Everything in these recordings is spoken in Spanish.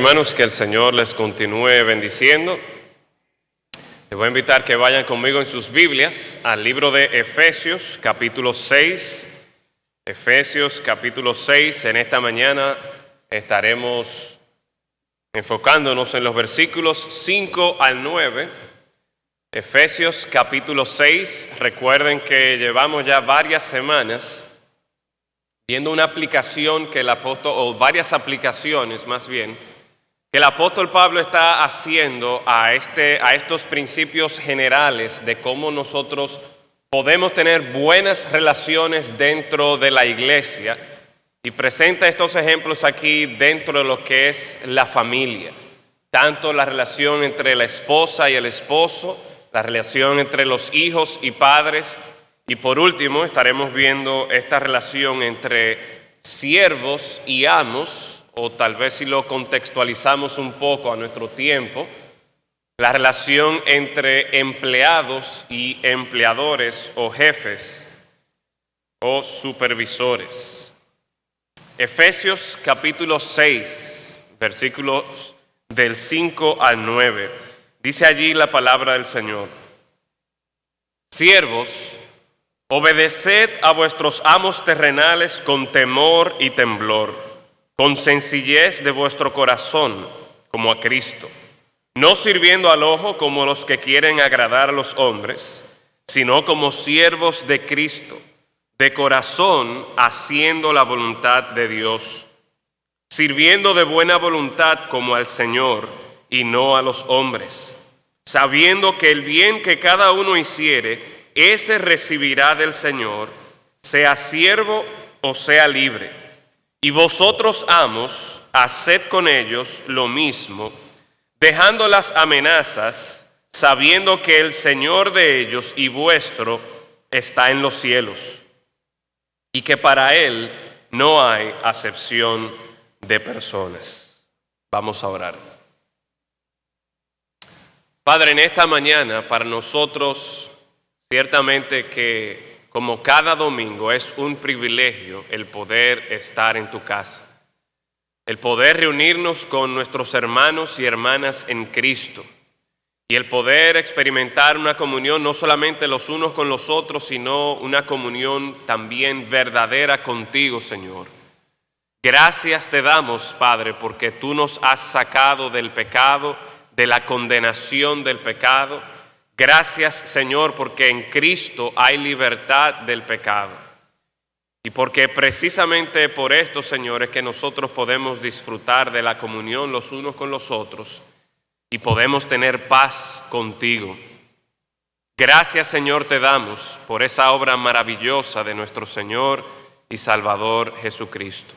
hermanos, que el Señor les continúe bendiciendo. Les voy a invitar que vayan conmigo en sus Biblias al libro de Efesios, capítulo 6. Efesios, capítulo 6. En esta mañana estaremos enfocándonos en los versículos 5 al 9. Efesios, capítulo 6. Recuerden que llevamos ya varias semanas viendo una aplicación que el apóstol, o varias aplicaciones más bien, que el apóstol Pablo está haciendo a estos principios generales de cómo nosotros podemos tener buenas relaciones dentro de la iglesia, y presenta estos ejemplos aquí dentro de lo que es la familia, tanto la relación entre la esposa y el esposo, la relación entre los hijos y padres, y por último estaremos viendo esta relación entre siervos y amos, o tal vez si lo contextualizamos un poco a nuestro tiempo, la relación entre empleados y empleadores o jefes o supervisores. Efesios capítulo 6, versículos del 5 al 9. Dice allí la palabra del Señor: Siervos, obedeced a vuestros amos terrenales con temor y temblor, con sencillez de vuestro corazón, como a Cristo, no sirviendo al ojo como los que quieren agradar a los hombres, sino como siervos de Cristo, de corazón haciendo la voluntad de Dios, sirviendo de buena voluntad como al Señor y no a los hombres, sabiendo que el bien que cada uno hiciere, ese recibirá del Señor, sea siervo o sea libre. Y vosotros, amos, haced con ellos lo mismo, dejando las amenazas, sabiendo que el Señor de ellos y vuestro está en los cielos, y que para Él no hay acepción de personas. Vamos a orar. Padre, en esta mañana para nosotros, ciertamente que como cada domingo es un privilegio el poder estar en tu casa, el poder reunirnos con nuestros hermanos y hermanas en Cristo, y el poder experimentar una comunión no solamente los unos con los otros, sino una comunión también verdadera contigo, Señor. Gracias te damos, Padre, porque tú nos has sacado del pecado, de la condenación del pecado. Gracias, Señor, porque en Cristo hay libertad del pecado. Y porque precisamente por esto, Señor, es que nosotros podemos disfrutar de la comunión los unos con los otros y podemos tener paz contigo. Gracias, Señor, te damos por esa obra maravillosa de nuestro Señor y Salvador Jesucristo.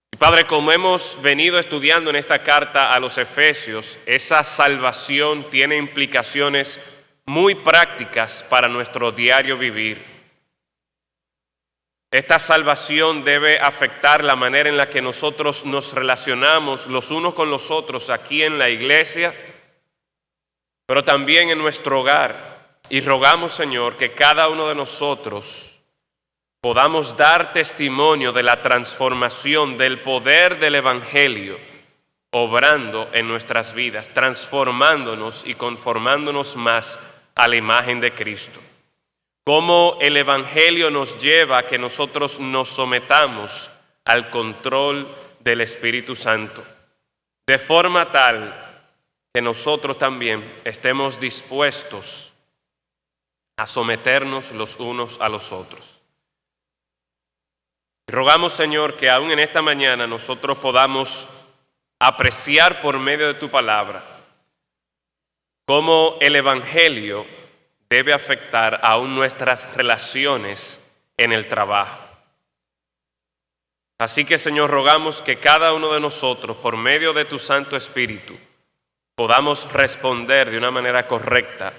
Y Padre, como hemos venido estudiando en esta carta a los Efesios, esa salvación tiene implicaciones muy prácticas para nuestro diario vivir. Esta salvación debe afectar la manera en la que nosotros nos relacionamos los unos con los otros aquí en la iglesia, pero también en nuestro hogar. Y rogamos, Señor, que cada uno de nosotros podamos dar testimonio de la transformación del poder del Evangelio obrando en nuestras vidas, transformándonos y conformándonos más a la imagen de Cristo. Cómo el Evangelio nos lleva a que nosotros nos sometamos al control del Espíritu Santo, de forma tal que nosotros también estemos dispuestos a someternos los unos a los otros. Rogamos, Señor, que aún en esta mañana nosotros podamos apreciar por medio de tu palabra cómo el Evangelio debe afectar aún nuestras relaciones en el trabajo. Así que, Señor, rogamos que cada uno de nosotros, por medio de tu Santo Espíritu, podamos responder de una manera correcta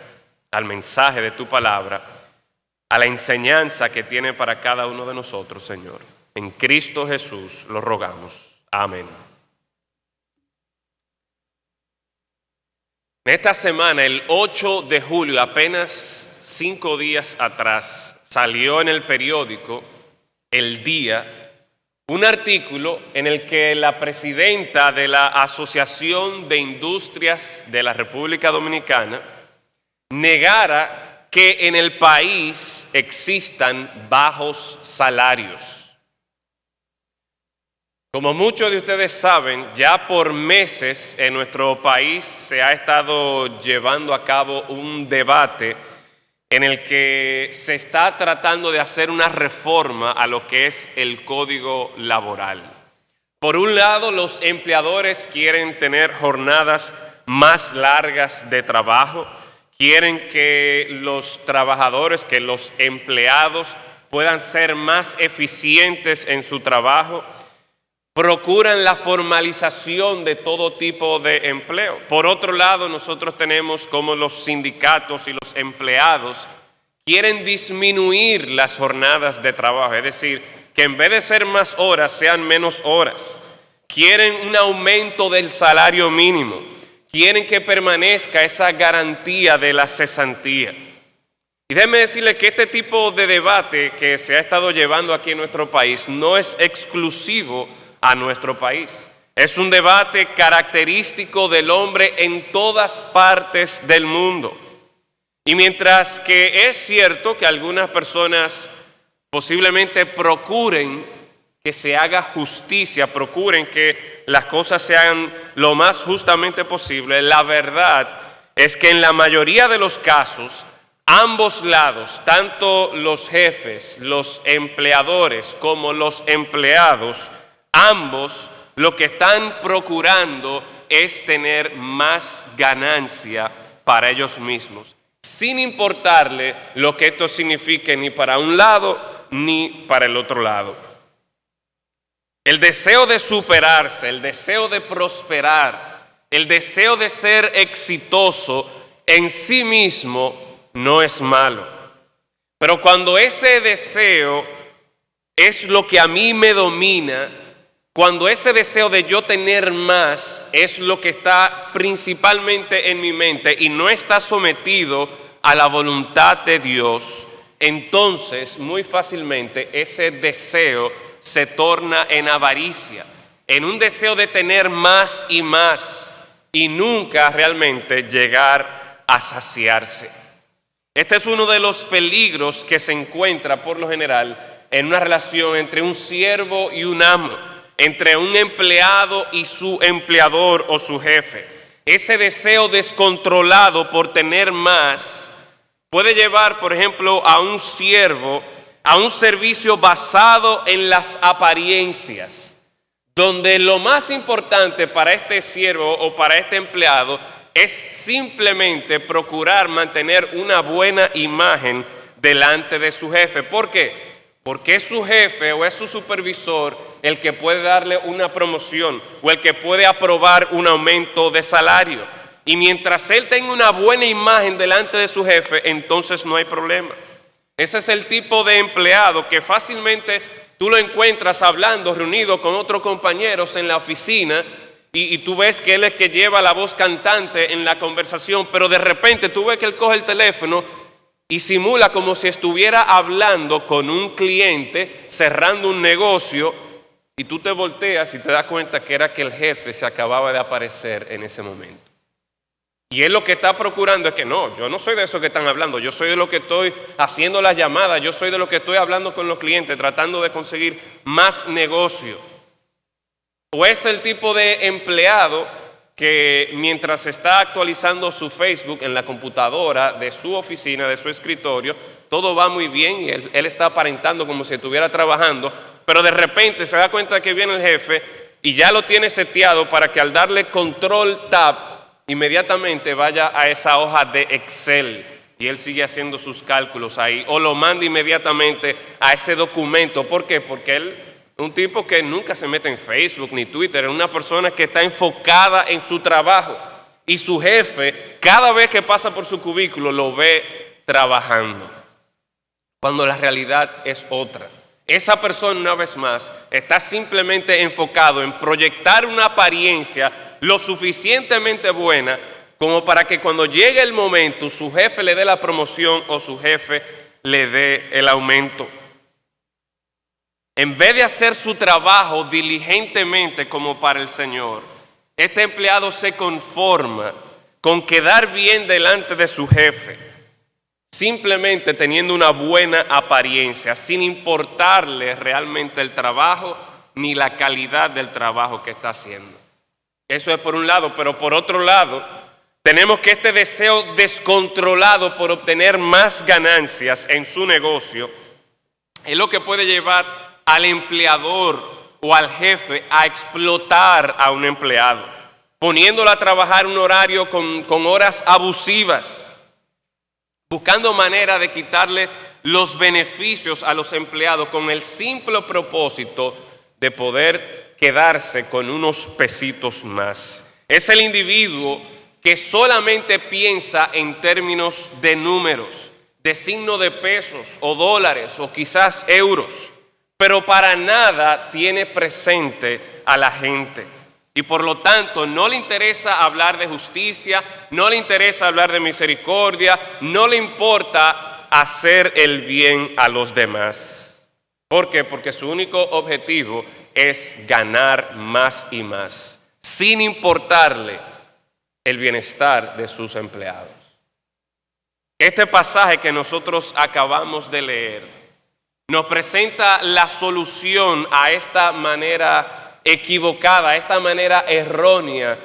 al mensaje de tu palabra, a la enseñanza que tiene para cada uno de nosotros, Señor. En Cristo Jesús lo rogamos. Amén. En esta semana, el 8 de julio, apenas 5 días atrás, salió en el periódico El Día un artículo en el que la presidenta de la Asociación de Industrias de la República Dominicana negara que en el país existan bajos salarios. Como muchos de ustedes saben, ya por meses en nuestro país se ha estado llevando a cabo un debate en el que se está tratando de hacer una reforma a lo que es el Código Laboral. Por un lado, los empleadores quieren tener jornadas más largas de trabajo, quieren que los trabajadores, que los empleados puedan ser más eficientes en su trabajo, procuran la formalización de todo tipo de empleo. Por otro lado, nosotros tenemos como los sindicatos y los empleados quieren disminuir las jornadas de trabajo, es decir, que en vez de ser más horas, sean menos horas. Quieren un aumento del salario mínimo, quieren que permanezca esa garantía de la cesantía. Y déjeme decirle que este tipo de debate que se ha estado llevando aquí en nuestro país no es exclusivo a nuestro país. Es un debate característico del hombre en todas partes del mundo. Y mientras que es cierto que algunas personas posiblemente procuren que se haga justicia, procuren que las cosas se hagan lo más justamente posible, la verdad es que en la mayoría de los casos, ambos lados, tanto los jefes, los empleadores como los empleados, ambos lo que están procurando es tener más ganancia para ellos mismos, sin importarle lo que esto signifique ni para un lado ni para el otro lado. El deseo de superarse, el deseo de prosperar, el deseo de ser exitoso en sí mismo no es malo. Pero cuando ese deseo es lo que a mí me domina, cuando ese deseo de yo tener más es lo que está principalmente en mi mente y no está sometido a la voluntad de Dios, entonces muy fácilmente ese deseo se torna en avaricia, en un deseo de tener más y nunca realmente llegar a saciarse. Este es uno de los peligros que se encuentra por lo general en una relación entre un siervo y un amo, entre un empleado y su empleador o su jefe. Ese deseo descontrolado por tener más puede llevar, por ejemplo, a un siervo a un servicio basado en las apariencias, donde lo más importante para este siervo o para este empleado es simplemente procurar mantener una buena imagen delante de su jefe. ¿Por qué? Porque es su jefe o es su supervisor el que puede darle una promoción o el que puede aprobar un aumento de salario. Y mientras él tenga una buena imagen delante de su jefe, entonces no hay problema. Ese es el tipo de empleado que fácilmente tú lo encuentras hablando, reunido con otros compañeros en la oficina y tú ves que él es que lleva la voz cantante en la conversación, pero de repente tú ves que él coge el teléfono y simula como si estuviera hablando con un cliente, cerrando un negocio, y tú te volteas y te das cuenta que era que el jefe se acababa de aparecer en ese momento. Y él lo que está procurando es que no, yo no soy de esos que están hablando, yo soy de los que estoy haciendo las llamadas, yo soy de los que estoy hablando con los clientes, tratando de conseguir más negocio. O es el tipo de empleado que mientras está actualizando su Facebook en la computadora de su oficina, de su escritorio, todo va muy bien y él está aparentando como si estuviera trabajando, pero de repente se da cuenta que viene el jefe y ya lo tiene seteado para que al darle control tab, inmediatamente vaya a esa hoja de Excel y él sigue haciendo sus cálculos ahí, o lo manda inmediatamente a ese documento. ¿Por qué? Porque él es un tipo que nunca se mete en Facebook ni Twitter, es una persona que está enfocada en su trabajo y su jefe cada vez que pasa por su cubículo lo ve trabajando, cuando la realidad es otra. Esa persona, una vez más, está simplemente enfocado en proyectar una apariencia lo suficientemente buena como para que cuando llegue el momento su jefe le dé la promoción o su jefe le dé el aumento. en vez de hacer su trabajo diligentemente como para el Señor, este empleado se conforma con quedar bien delante de su jefe, simplemente teniendo una buena apariencia, sin importarle realmente el trabajo ni la calidad del trabajo que está haciendo. Eso es por un lado, pero por otro lado, tenemos que este deseo descontrolado por obtener más ganancias en su negocio es lo que puede llevar al empleador o al jefe a explotar a un empleado, poniéndolo a trabajar un horario con horas abusivas, buscando manera de quitarle los beneficios a los empleados con el simple propósito de poder quedarse con unos pesitos más. Es el individuo que solamente piensa en términos de números, de signo de pesos o dólares o quizás euros, pero para nada tiene presente a la gente. Y por lo tanto no le interesa hablar de justicia, no le interesa hablar de misericordia, no le importa hacer el bien a los demás. ¿Por qué? Porque su único objetivo es ganar más y más, sin importarle el bienestar de sus empleados. Este pasaje que nosotros acabamos de leer nos presenta la solución a esta manera equivocada, a esta manera errónea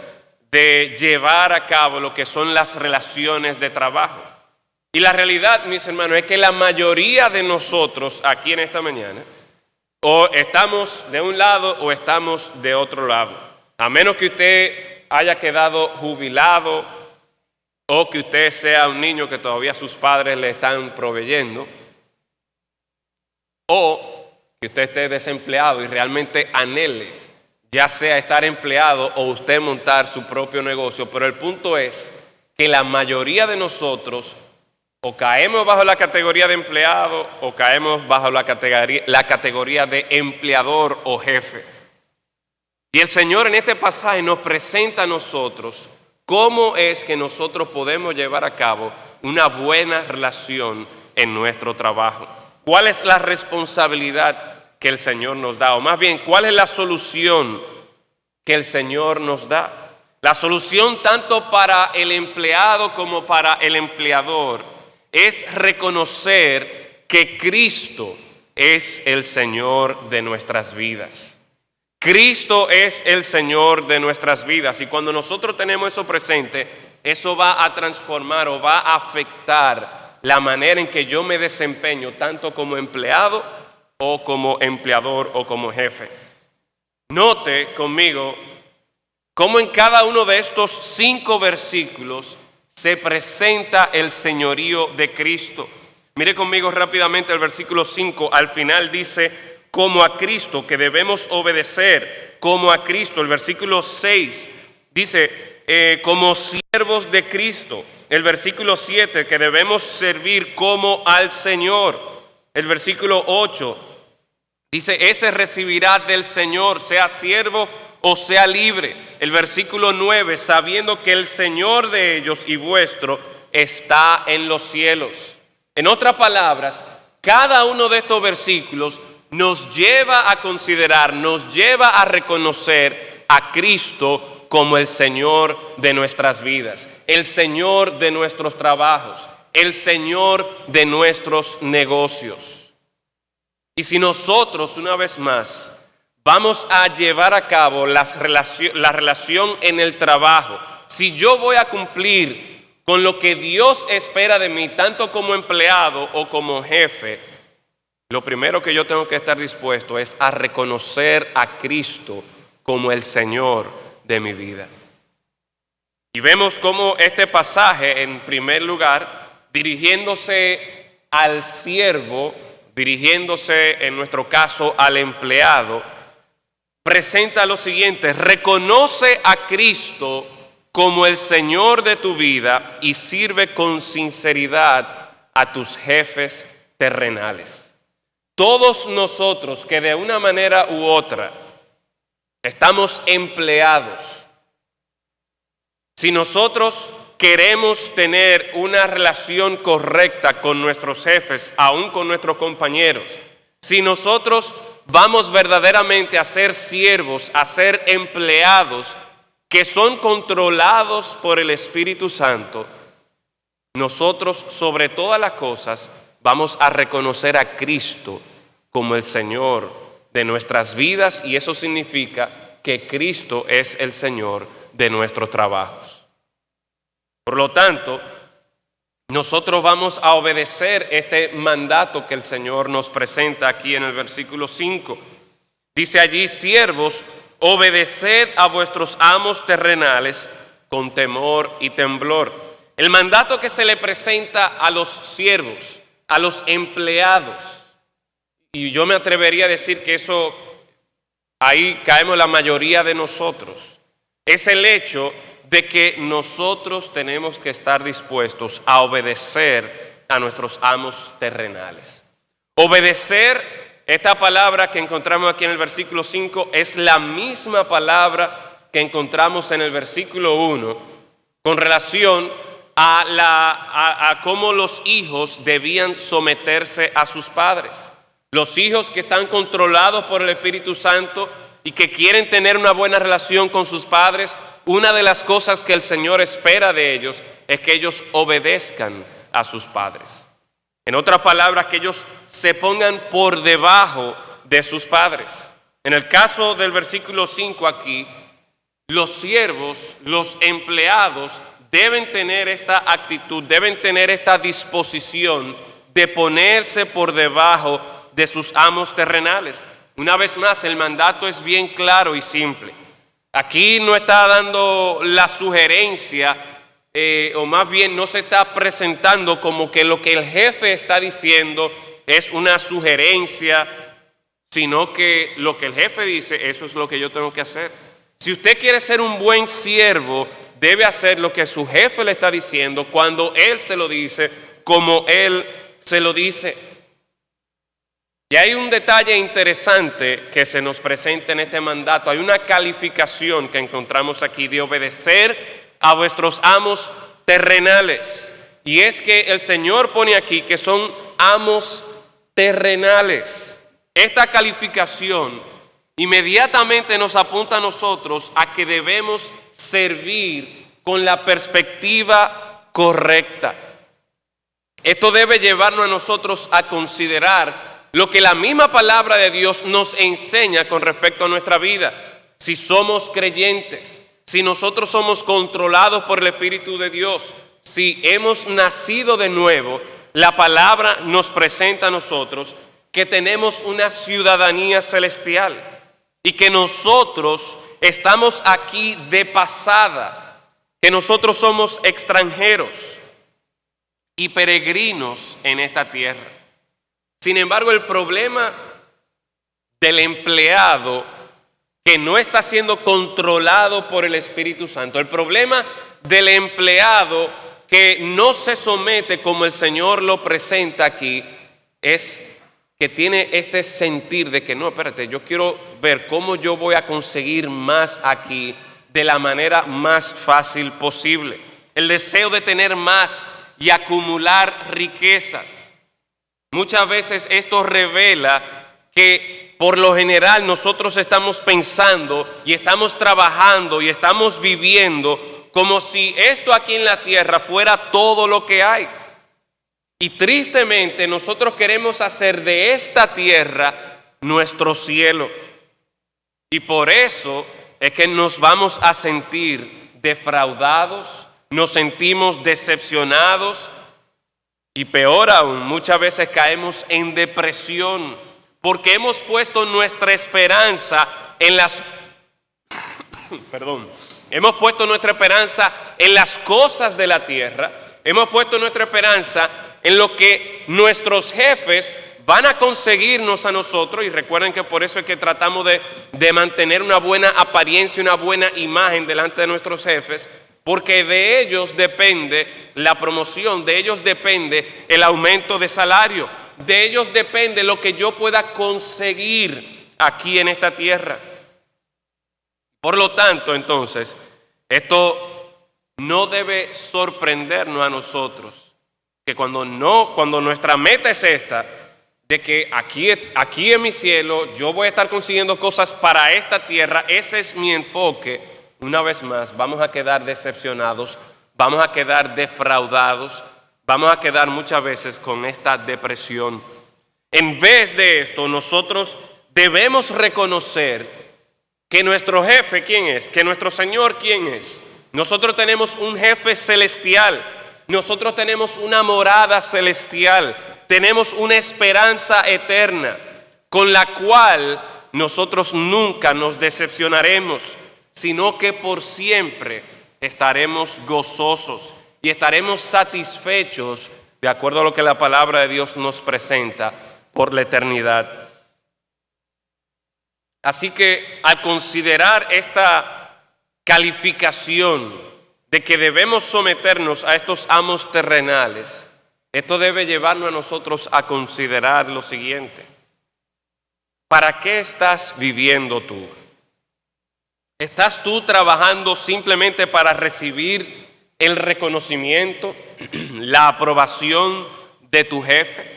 de llevar a cabo lo que son las relaciones de trabajo. Y la realidad, mis hermanos, es que la mayoría de nosotros aquí en esta mañana o estamos de un lado o estamos de otro lado. A menos que usted haya quedado jubilado o que usted sea un niño que todavía sus padres le están proveyendo, o que usted esté desempleado y realmente anhele ya sea estar empleado o usted montar su propio negocio. Pero el punto es que la mayoría de nosotros o caemos bajo la categoría de empleado o caemos bajo la categoría de empleador o jefe. Y el Señor en este pasaje nos presenta a nosotros cómo es que nosotros podemos llevar a cabo una buena relación en nuestro trabajo. ¿Cuál es la responsabilidad que el Señor nos da? O más bien, ¿cuál es la solución que el Señor nos da? La solución tanto para el empleado como para el empleador es reconocer que Cristo es el Señor de nuestras vidas. Cristo es el Señor de nuestras vidas, y cuando nosotros tenemos eso presente, eso va a transformar o va a afectar la manera en que yo me desempeño, tanto como empleado o como empleador o como jefe. Note conmigo cómo en cada uno de estos 5 versículos se presenta el señorío de Cristo. Mire conmigo rápidamente el versículo 5, al final dice, como a Cristo, que debemos obedecer como a Cristo. El versículo 6 dice, como siervos de Cristo. El versículo 7, que debemos servir como al Señor. El versículo 8 dice, ese recibirá del Señor, sea siervo o sea libre. El versículo 9, sabiendo que el Señor de ellos y vuestro está en los cielos. En otras palabras, cada uno de estos versículos nos lleva a considerar, nos lleva a reconocer a Cristo como el Señor de nuestras vidas, el Señor de nuestros trabajos, el Señor de nuestros negocios. Y si nosotros, una vez más, vamos a llevar a cabo la relación en el trabajo, si yo voy a cumplir con lo que Dios espera de mí, tanto como empleado o como jefe, lo primero que yo tengo que estar dispuesto es a reconocer a Cristo como el Señor de mi vida. Y vemos cómo este pasaje, en primer lugar, dirigiéndose al siervo, dirigiéndose en nuestro caso al empleado, presenta lo siguiente: reconoce a Cristo como el Señor de tu vida y sirve con sinceridad a tus jefes terrenales. Todos nosotros que de una manera u otra estamos empleados, si nosotros queremos tener una relación correcta con nuestros jefes, aún con nuestros compañeros, si nosotros vamos verdaderamente a ser siervos, a ser empleados que son controlados por el Espíritu Santo, nosotros sobre todas las cosas vamos a reconocer a Cristo como el Señor de nuestras vidas, y eso significa que Cristo es el Señor de nuestros trabajos. Por lo tanto, nosotros vamos a obedecer este mandato que el Señor nos presenta aquí en el versículo 5. Dice allí: siervos, obedeced a vuestros amos terrenales con temor y temblor. El mandato que se le presenta a los siervos, a los empleados, y yo me atrevería a decir que eso, ahí caemos la mayoría de nosotros, es el hecho de que nosotros tenemos que estar dispuestos a obedecer a nuestros amos terrenales. Obedecer, esta palabra que encontramos aquí en el versículo 5, es la misma palabra que encontramos en el versículo 1 con relación a cómo los hijos debían someterse a sus padres. Los hijos que están controlados por el Espíritu Santo y que quieren tener una buena relación con sus padres, una de las cosas que el Señor espera de ellos es que ellos obedezcan a sus padres. En otras palabras, que ellos se pongan por debajo de sus padres. En el caso del versículo 5 aquí, los siervos, los empleados, deben tener esta actitud, deben tener esta disposición de ponerse por debajo de sus amos terrenales. Una vez más, el mandato es bien claro y simple. Aquí no está dando la sugerencia, o más bien no se está presentando como que lo que el jefe está diciendo es una sugerencia, sino que lo que el jefe dice, eso es lo que yo tengo que hacer. Si usted quiere ser un buen siervo, debe hacer lo que su jefe le está diciendo cuando él se lo dice, como él se lo dice. Y hay un detalle interesante que se nos presenta en este mandato. Hay una calificación que encontramos aquí de obedecer a vuestros amos terrenales. Y es que el Señor pone aquí que son amos terrenales. Esta calificación inmediatamente nos apunta a nosotros a que debemos servir con la perspectiva correcta. Esto debe llevarnos a nosotros a considerar lo que la misma palabra de Dios nos enseña con respecto a nuestra vida. Si somos creyentes, si nosotros somos controlados por el Espíritu de Dios, si hemos nacido de nuevo, la palabra nos presenta a nosotros que tenemos una ciudadanía celestial y que nosotros estamos aquí de pasada, que nosotros somos extranjeros y peregrinos en esta tierra. Sin embargo, el problema del empleado que no está siendo controlado por el Espíritu Santo, el problema del empleado que no se somete como el Señor lo presenta aquí, es que tiene este sentir de que no, espérate, yo quiero ver cómo yo voy a conseguir más aquí de la manera más fácil posible. El deseo de tener más y acumular riquezas. Muchas veces esto revela que por lo general nosotros estamos pensando y estamos trabajando y estamos viviendo como si esto aquí en la tierra fuera todo lo que hay. Y tristemente nosotros queremos hacer de esta tierra nuestro cielo. Y por eso es que nos vamos a sentir defraudados, nos sentimos decepcionados. Y peor aún, muchas veces caemos en depresión porque hemos puesto nuestra esperanza en las hemos puesto nuestra esperanza en las cosas de la tierra, hemos puesto nuestra esperanza en lo que nuestros jefes van a conseguirnos a nosotros, y recuerden que por eso es que tratamos de mantener una buena apariencia, una buena imagen delante de nuestros jefes, porque de ellos depende la promoción, de ellos depende el aumento de salario, de ellos depende lo que yo pueda conseguir aquí en esta tierra. Por lo tanto, entonces, esto no debe sorprendernos a nosotros, que cuando nuestra meta es esta, de que aquí en mi cielo yo voy a estar consiguiendo cosas para esta tierra, ese es mi enfoque, una vez más vamos a quedar decepcionados, vamos a quedar defraudados, vamos a quedar muchas veces con esta depresión. En vez de esto, nosotros debemos reconocer que nuestro jefe, ¿quién es? Que nuestro Señor, ¿quién es? Nosotros tenemos un jefe celestial, nosotros tenemos una morada celestial, tenemos una esperanza eterna con la cual nosotros nunca nos decepcionaremos, sino que por siempre estaremos gozosos y estaremos satisfechos de acuerdo a lo que la palabra de Dios nos presenta por la eternidad. Así que al considerar esta calificación de que debemos someternos a estos amos terrenales, esto debe llevarnos a nosotros a considerar lo siguiente. ¿Para qué estás viviendo tú? ¿Estás tú trabajando simplemente para recibir el reconocimiento, la aprobación de tu jefe?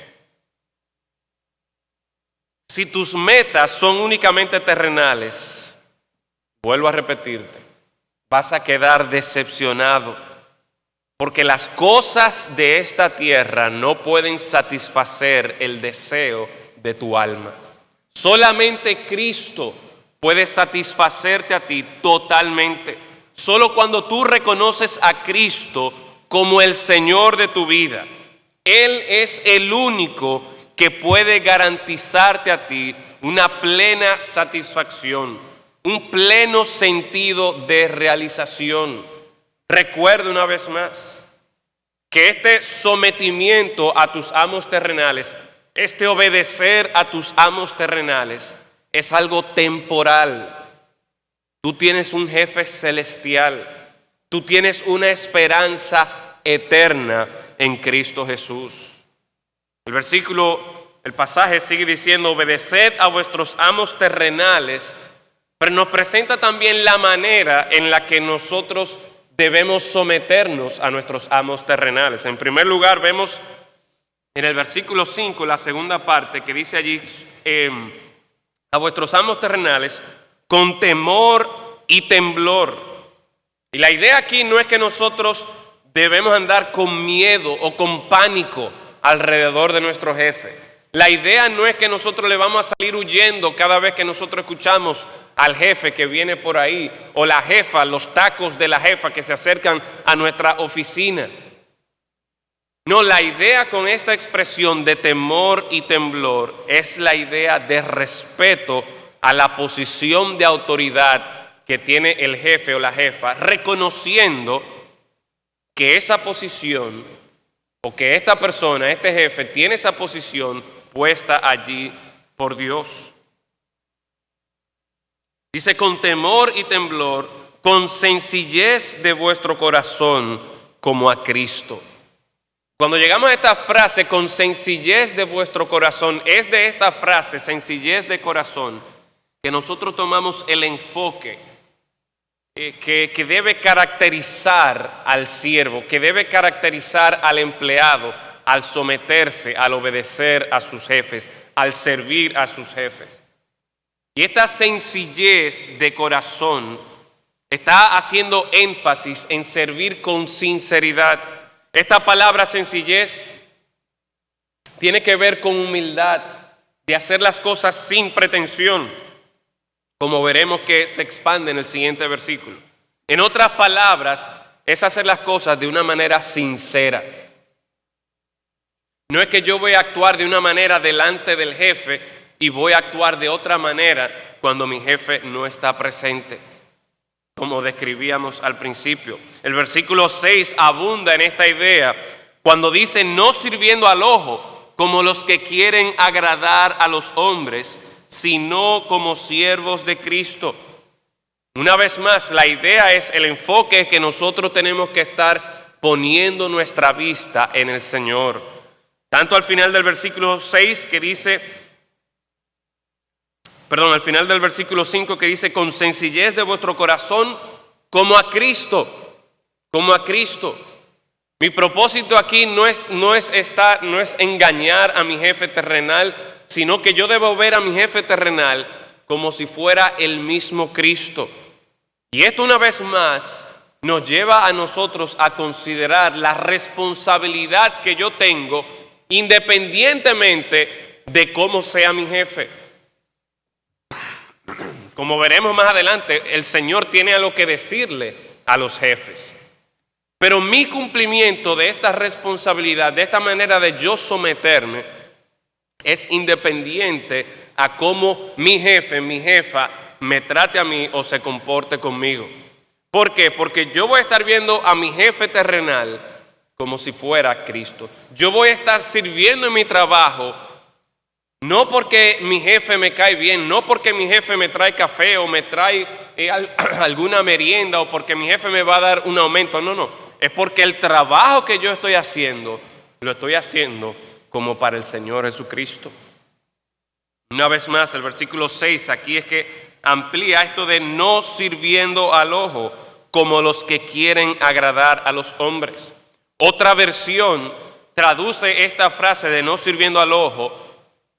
Si tus metas son únicamente terrenales, vuelvo a repetirte, vas a quedar decepcionado. Porque las cosas de esta tierra no pueden satisfacer el deseo de tu alma. Solamente Cristo puede satisfacerte a ti totalmente. Solo cuando tú reconoces a Cristo como el Señor de tu vida. Él es el único que puede garantizarte a ti una plena satisfacción, un pleno sentido de realización. Recuerda una vez más que este sometimiento a tus amos terrenales, este obedecer a tus amos terrenales es algo temporal. Tú tienes un jefe celestial, tú tienes una esperanza eterna en Cristo Jesús. El pasaje sigue diciendo, obedeced a vuestros amos terrenales, pero nos presenta también la manera en la que nosotros debemos someternos a nuestros amos terrenales. En primer lugar, vemos en el versículo 5, la segunda parte, que dice allí, a vuestros amos terrenales, con temor y temblor. Y la idea aquí no es que nosotros debemos andar con miedo o con pánico alrededor de nuestro jefe. La idea no es que nosotros le vamos a salir huyendo cada vez que nosotros escuchamos al jefe que viene por ahí, o la jefa, los tacos de la jefa que se acercan a nuestra oficina. No, la idea con esta expresión de temor y temblor es la idea de respeto a la posición de autoridad que tiene el jefe o la jefa, reconociendo que esa posición o que esta persona, este jefe, tiene esa posición puesta allí por Dios. Dice, con temor y temblor, con sencillez de vuestro corazón, como a Cristo. Cuando llegamos a esta frase, con sencillez de vuestro corazón, es de esta frase, sencillez de corazón, que nosotros tomamos el enfoque que debe caracterizar al siervo, que debe caracterizar al empleado, al someterse, al obedecer a sus jefes, al servir a sus jefes. Y esta sencillez de corazón está haciendo énfasis en servir con sinceridad. Esta palabra sencillez tiene que ver con humildad, de hacer las cosas sin pretensión, como veremos que se expande en el siguiente versículo. En otras palabras, es hacer las cosas de una manera sincera. No es que yo voy a actuar de una manera delante del jefe y voy a actuar de otra manera cuando mi jefe no está presente, como describíamos al principio. El versículo 6 abunda en esta idea cuando dice, no sirviendo al ojo como los que quieren agradar a los hombres, sino como siervos de Cristo. Una vez más, la idea es el enfoque que nosotros tenemos que estar poniendo nuestra vista en el Señor. Tanto al final del versículo 6 que dice, al final del versículo 5 que dice, con sencillez de vuestro corazón, como a Cristo, como a Cristo. Mi propósito aquí no es engañar a mi jefe terrenal, sino que yo debo ver a mi jefe terrenal como si fuera el mismo Cristo. Y esto una vez más nos lleva a nosotros a considerar la responsabilidad que yo tengo independientemente de cómo sea mi jefe. Como veremos más adelante, el Señor tiene algo que decirle a los jefes. Pero mi cumplimiento de esta responsabilidad, de esta manera de yo someterme, es independiente a cómo mi jefe, mi jefa, me trate a mí o se comporte conmigo. ¿Por qué? Porque yo voy a estar viendo a mi jefe terrenal como si fuera Cristo. Yo voy a estar sirviendo en mi trabajo, no porque mi jefe me cae bien, no porque mi jefe me trae café o me trae alguna merienda o porque mi jefe me va a dar un aumento. No. Es porque el trabajo que yo estoy haciendo, lo estoy haciendo como para el Señor Jesucristo. Una vez más, el versículo 6 aquí es que amplía esto de no sirviendo al ojo como los que quieren agradar a los hombres. Otra versión traduce esta frase de no sirviendo al ojo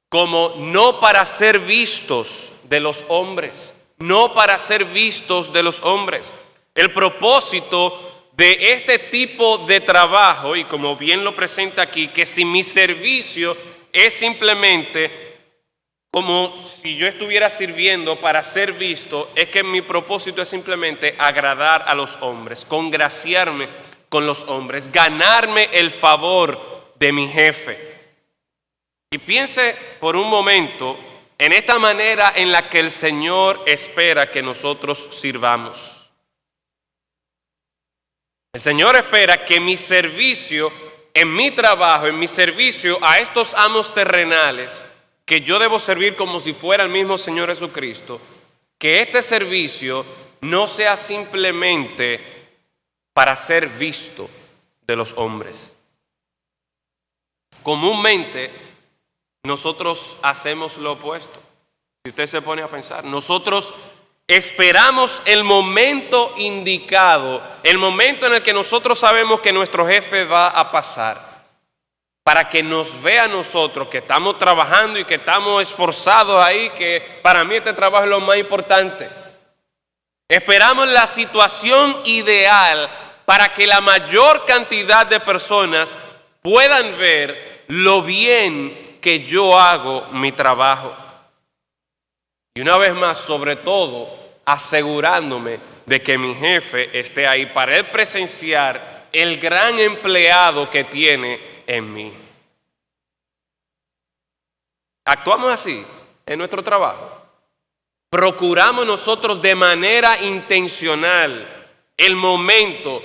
como no para ser vistos de los hombres, no para ser vistos de los hombres. El propósito de este tipo de trabajo, y como bien lo presenta aquí, que si mi servicio es simplemente como si yo estuviera sirviendo para ser visto, es que mi propósito es simplemente agradar a los hombres, congraciarme con los hombres, ganarme el favor de mi jefe. Y piense por un momento en esta manera en la que el Señor espera que nosotros sirvamos. El Señor espera que mi servicio, en mi trabajo, en mi servicio a estos amos terrenales, que yo debo servir como si fuera el mismo Señor Jesucristo, que este servicio no sea simplemente para ser visto de los hombres. Comúnmente nosotros hacemos lo opuesto. Si usted se pone a pensar, nosotros esperamos el momento indicado, el momento en el que nosotros sabemos que nuestro jefe va a pasar, para que nos vea a nosotros que estamos trabajando y que estamos esforzados ahí, que para mí este trabajo es lo más importante. Esperamos la situación ideal para que la mayor cantidad de personas puedan ver lo bien que yo hago mi trabajo. Y una vez más, sobre todo, asegurándome de que mi jefe esté ahí para él presenciar el gran empleado que tiene en mí. ¿Actuamos así en nuestro trabajo? ¿Procuramos nosotros de manera intencional el momento,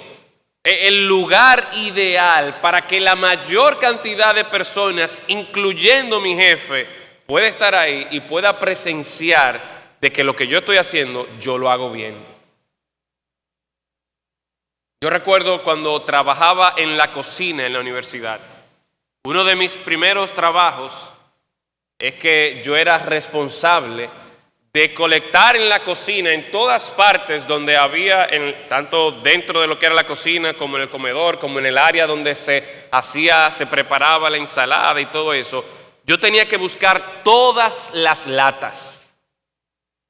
el lugar ideal para que la mayor cantidad de personas, incluyendo mi jefe, pueda estar ahí y pueda presenciar de que lo que yo estoy haciendo, yo lo hago bien? Yo recuerdo cuando trabajaba en la cocina en la universidad, uno de mis primeros trabajos es que yo era responsable de colectar en la cocina, en todas partes donde había, tanto dentro de lo que era la cocina, como en el comedor, como en el área donde se preparaba la ensalada y todo eso. Yo tenía que buscar todas las latas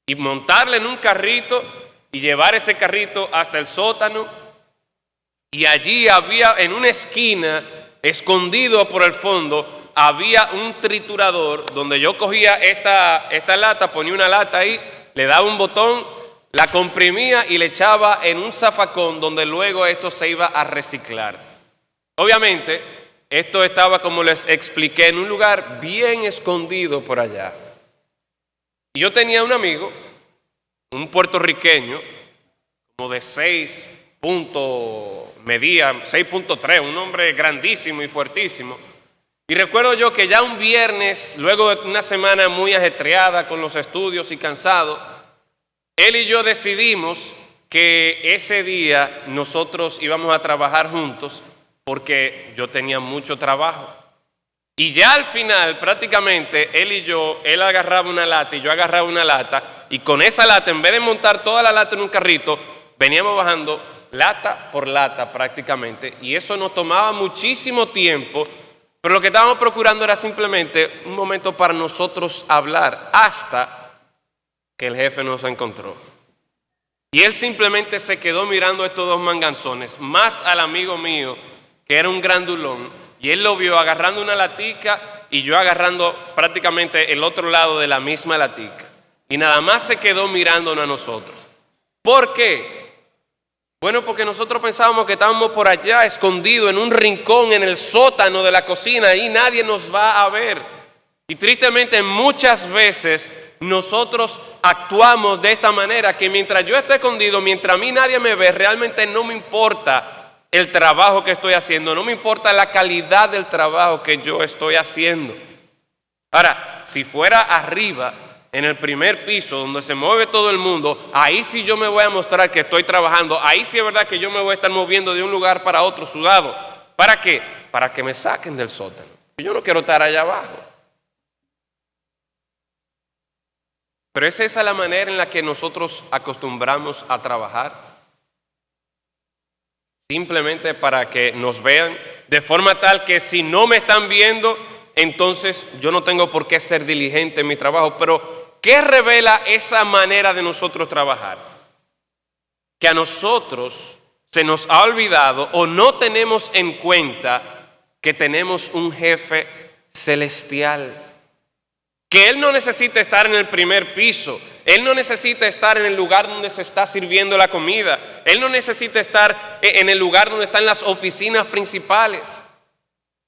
y montarla en un carrito y llevar ese carrito hasta el sótano. Y allí había, en una esquina, escondido por el fondo, había un triturador donde yo cogía esta lata, ponía una lata ahí, le daba un botón, la comprimía y le echaba en un zafacón donde luego esto se iba a reciclar. Obviamente, esto estaba, como les expliqué, en un lugar bien escondido por allá. Y yo tenía un amigo, un puertorriqueño, como de 6.3, un hombre grandísimo y fuertísimo. Y recuerdo yo que ya un viernes, luego de una semana muy ajetreada con los estudios y cansado, él y yo decidimos que ese día nosotros íbamos a trabajar juntos porque yo tenía mucho trabajo. Y ya al final, prácticamente, él agarraba una lata y yo agarraba una lata, y con esa lata, en vez de montar toda la lata en un carrito, veníamos bajando lata por lata prácticamente, y eso nos tomaba muchísimo tiempo, pero lo que estábamos procurando era simplemente un momento para nosotros hablar, hasta que el jefe nos encontró. Y él simplemente se quedó mirando a estos dos manganzones, más al amigo mío, que era un grandulón, y él lo vio agarrando una latica y yo agarrando prácticamente el otro lado de la misma latica. Y nada más se quedó mirándonos a nosotros. ¿Por qué? Bueno, porque nosotros pensábamos que estábamos por allá escondidos en un rincón en el sótano de la cocina y nadie nos va a ver. Y tristemente muchas veces nosotros actuamos de esta manera, que mientras yo esté escondido, mientras a mí nadie me ve, realmente no me importa el trabajo que estoy haciendo, no me importa la calidad del trabajo que yo estoy haciendo. Ahora, si fuera arriba, en el primer piso, donde se mueve todo el mundo, ahí sí yo me voy a mostrar que estoy trabajando, ahí sí es verdad que yo me voy a estar moviendo de un lugar para otro sudado. ¿Para qué? Para que me saquen del sótano. Yo no quiero estar allá abajo. Pero ¿es esa la manera en la que nosotros acostumbramos a trabajar? Simplemente para que nos vean, de forma tal que si no me están viendo, entonces yo no tengo por qué ser diligente en mi trabajo. Pero ¿qué revela esa manera de nosotros trabajar? Que a nosotros se nos ha olvidado o no tenemos en cuenta que tenemos un jefe celestial. Que Él no necesita estar en el primer piso, Él no necesita estar en el lugar donde se está sirviendo la comida, Él no necesita estar en el lugar donde están las oficinas principales.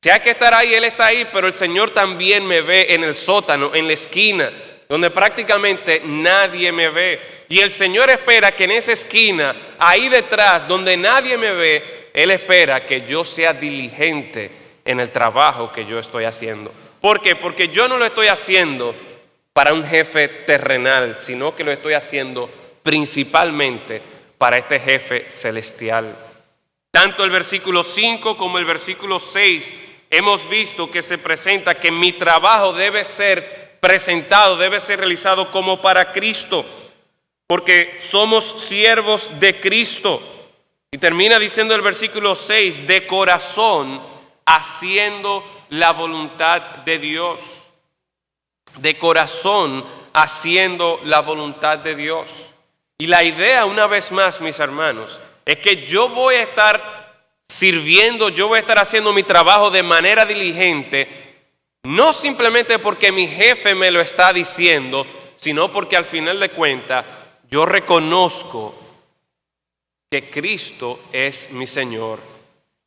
Si hay que estar ahí, Él está ahí, pero el Señor también me ve en el sótano, en la esquina, donde prácticamente nadie me ve. Y el Señor espera que en esa esquina, ahí detrás, donde nadie me ve, Él espera que yo sea diligente en el trabajo que yo estoy haciendo. ¿Por qué? Porque yo no lo estoy haciendo para un jefe terrenal, sino que lo estoy haciendo principalmente para este jefe celestial. Tanto el versículo 5 como el versículo 6 hemos visto que se presenta que mi trabajo debe ser presentado, debe ser realizado como para Cristo, porque somos siervos de Cristo. Y termina diciendo el versículo 6, de corazón, haciendo la voluntad de Dios. De corazón, haciendo la voluntad de Dios. Y la idea, una vez más, mis hermanos, es que yo voy a estar sirviendo, yo voy a estar haciendo mi trabajo de manera diligente, no simplemente porque mi jefe me lo está diciendo, sino porque al final de cuentas yo reconozco que Cristo es mi Señor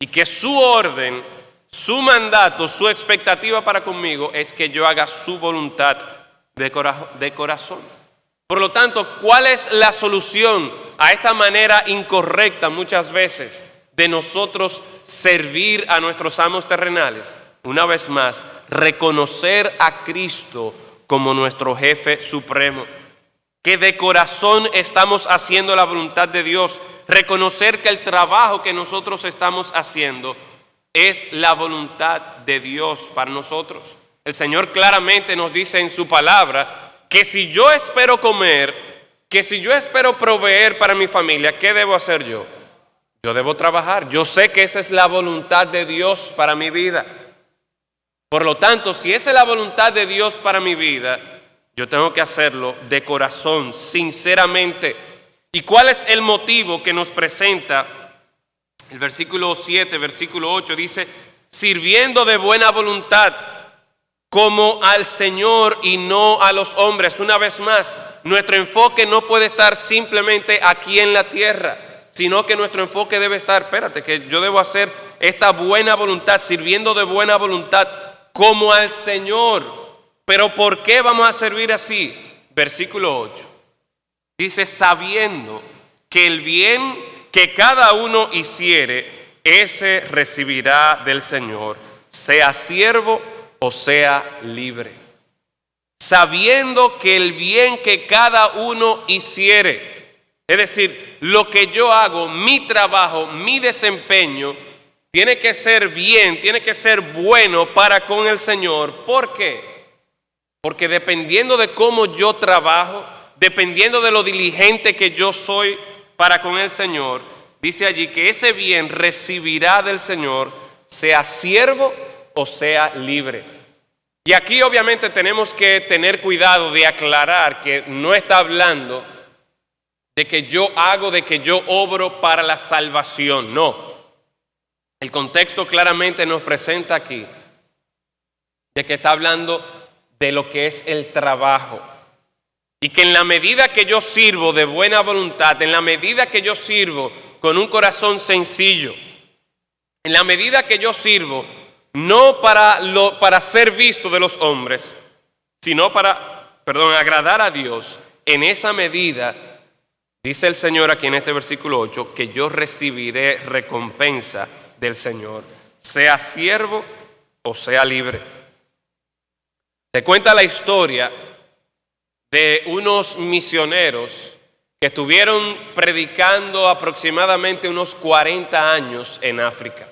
y que su orden, su mandato, su expectativa para conmigo es que yo haga su voluntad de corazón. Por lo tanto, ¿cuál es la solución a esta manera incorrecta muchas veces de nosotros servir a nuestros amos terrenales? Una vez más, reconocer a Cristo como nuestro jefe supremo, que de corazón estamos haciendo la voluntad de Dios, reconocer que el trabajo que nosotros estamos haciendo es la voluntad de Dios para nosotros. El Señor claramente nos dice en su palabra que si yo espero comer, que si yo espero proveer para mi familia, ¿qué debo hacer yo? Yo debo trabajar. Yo sé que esa es la voluntad de Dios para mi vida. Por lo tanto, si esa es la voluntad de Dios para mi vida, yo tengo que hacerlo de corazón, sinceramente. ¿Y cuál es el motivo que nos presenta el versículo 7, versículo 8? Dice, sirviendo de buena voluntad, como al Señor y no a los hombres. Una vez más, nuestro enfoque no puede estar simplemente aquí en la tierra, sino que nuestro enfoque debe estar, espérate, que yo debo hacer esta buena voluntad, sirviendo de buena voluntad, como al Señor. ¿Pero por qué vamos a servir así? Versículo 8. Dice, sabiendo que el bien que cada uno hiciere, ese recibirá del Señor, sea siervo o sea libre. Sabiendo que el bien que cada uno hiciere, es decir, lo que yo hago, mi trabajo, mi desempeño, tiene que ser bien, tiene que ser bueno para con el Señor. ¿Por qué? Porque dependiendo de cómo yo trabajo, dependiendo de lo diligente que yo soy para con el Señor, dice allí que ese bien recibirá del Señor, sea siervo o sea libre. Y aquí obviamente tenemos que tener cuidado de aclarar que no está hablando de que yo hago, de que yo obro para la salvación, no. El contexto claramente nos presenta aquí de que está hablando de lo que es el trabajo. Y que en la medida que yo sirvo de buena voluntad, en la medida que yo sirvo con un corazón sencillo, en la medida que yo sirvo no para ser visto de los hombres, sino para, agradar a Dios, en esa medida, dice el Señor aquí en este versículo 8, que yo recibiré recompensa del Señor, sea siervo o sea libre. Se cuenta la historia de unos misioneros que estuvieron predicando aproximadamente unos 40 años en África.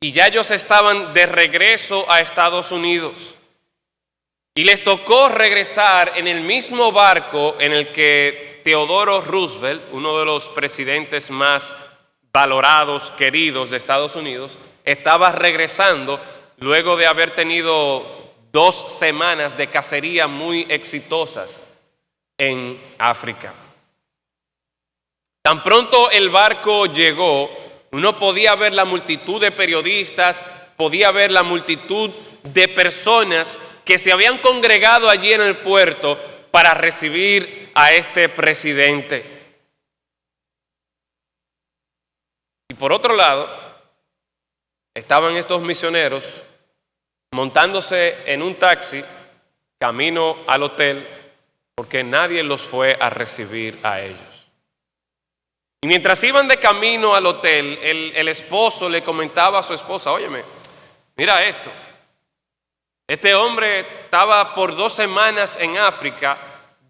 Y ya ellos estaban de regreso a Estados Unidos. Y les tocó regresar en el mismo barco en el que Teodoro Roosevelt, uno de los presidentes más valorados, queridos de Estados Unidos, estaba regresando luego de haber tenido 2 semanas de cacería muy exitosas en África. Tan pronto el barco llegó, uno podía ver la multitud de periodistas, podía ver la multitud de personas que se habían congregado allí en el puerto para recibir a este presidente. Y por otro lado, estaban estos misioneros montándose en un taxi camino al hotel porque nadie los fue a recibir a ellos. Y mientras iban de camino al hotel, el esposo le comentaba a su esposa, óyeme, mira esto. Este hombre estaba por 2 semanas en África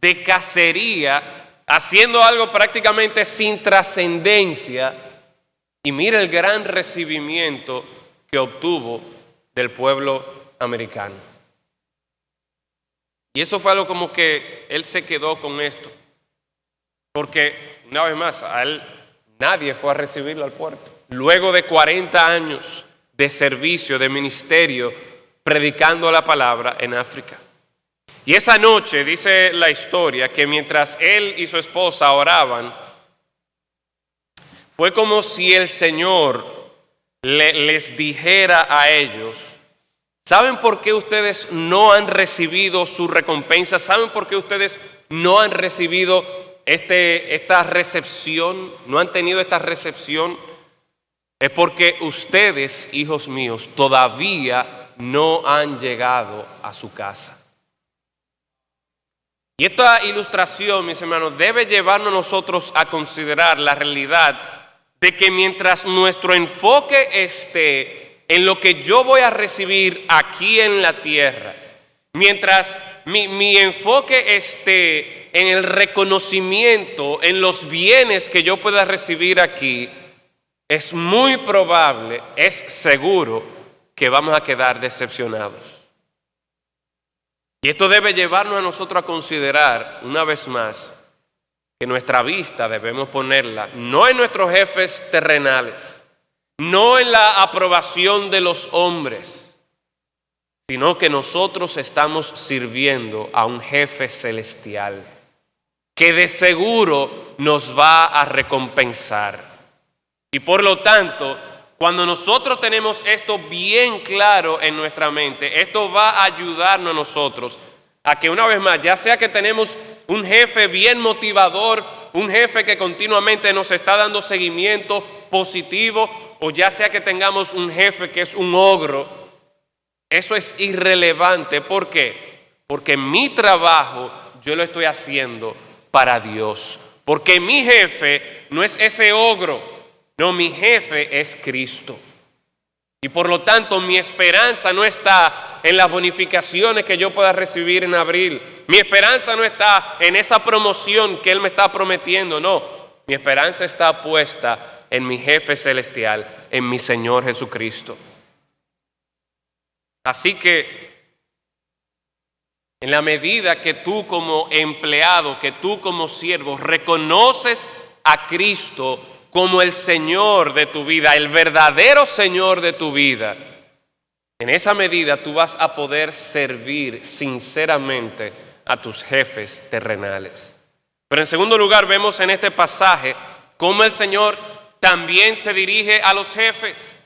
de cacería, haciendo algo prácticamente sin trascendencia, y mira el gran recibimiento que obtuvo del pueblo americano. Y eso fue algo como que él se quedó con esto, porque una vez más a él nadie fue a recibirlo al puerto. Luego de 40 años de servicio, de ministerio, predicando la palabra en África. Y esa noche dice la historia que mientras él y su esposa oraban, fue como si el Señor les dijera a ellos, ¿saben por qué ustedes no han recibido su recompensa? ¿Saben por qué ustedes no han recibido esta recepción? ¿No han tenido esta recepción? Es porque ustedes, hijos míos, todavía no han llegado a su casa. Y esta ilustración, mis hermanos, debe llevarnos a nosotros a considerar la realidad de que mientras nuestro enfoque esté en lo que yo voy a recibir aquí en la tierra, mientras mi enfoque esté en el reconocimiento, en los bienes que yo pueda recibir aquí, es muy probable, es seguro que vamos a quedar decepcionados. Y esto debe llevarnos a nosotros a considerar, una vez más, que nuestra vista debemos ponerla no en nuestros jefes terrenales, no en la aprobación de los hombres, sino que nosotros estamos sirviendo a un jefe celestial que de seguro nos va a recompensar. Y por lo tanto, cuando nosotros tenemos esto bien claro en nuestra mente, esto va a ayudarnos a nosotros a que una vez más, ya sea que tenemos un jefe bien motivador, un jefe que continuamente nos está dando seguimiento positivo, o ya sea que tengamos un jefe que es un ogro, eso es irrelevante. ¿Por qué? Porque mi trabajo yo lo estoy haciendo para Dios. Porque mi jefe no es ese ogro, no, mi jefe es Cristo. Y por lo tanto mi esperanza no está en las bonificaciones que yo pueda recibir en abril. Mi esperanza no está en esa promoción que Él me está prometiendo, no. Mi esperanza está puesta en mi jefe celestial, en mi Señor Jesucristo. Así que en la medida que tú como empleado, que tú como siervo reconoces a Cristo como el Señor de tu vida, el verdadero Señor de tu vida, en esa medida tú vas a poder servir sinceramente a tus jefes terrenales. Pero en segundo lugar, vemos en este pasaje cómo el Señor también se dirige a los jefes.